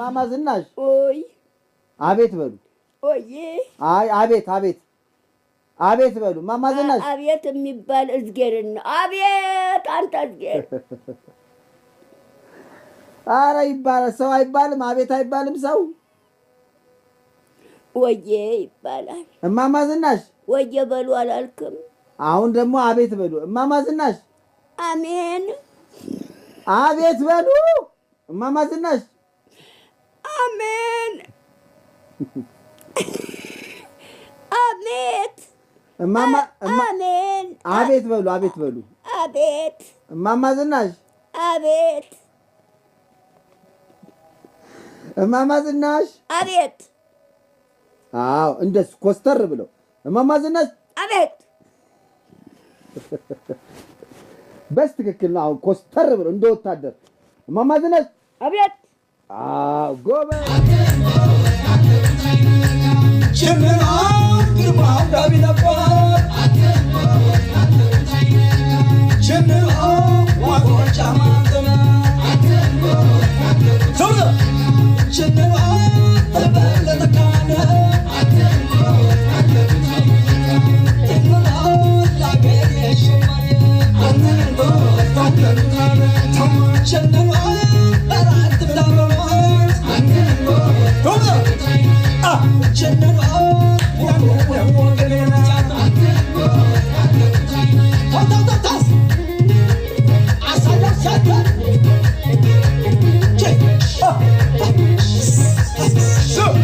እማማ ዝናሽ ኦይ አቤት በሉ። ኦዬ አይ አቤት አቤት አቤት በሉ እማማ ዝናሽ። አቤት የሚባል እዝጌርን ነው። አቤት አንተ እዝጌር። ኧረ ይባላል። ሰው አይባልም? አቤት አይባልም ሰው? ወዬ ይባላል። እማማ ዝናሽ ወዬ በሉ አላልክም? አሁን ደግሞ አቤት በሉ እማማ ዝናሽ። አሜን አቤት በሉ እማማ ዝናሽ። አሜን አቤት እማማ አሜን አቤት በሉ አቤት በሉ አቤት እማማ ዝናሽ። አቤት እማማ ዝናሽ አቤት። አዎ እንደሱ ኮስተር ብለው እማማ ዝናሽ አቤት። በስትክክል ነው። አሁን ኮስተር ብለው እንደ ወታደር እማማ ዝናሽ አቤት። አዎ ጎበዝ። ጀምራ ግርማ ጋቢ ነበር ጀምራ ዋጎቻ ማዘመ ሰውነ ጀምራ ተበለተካነ So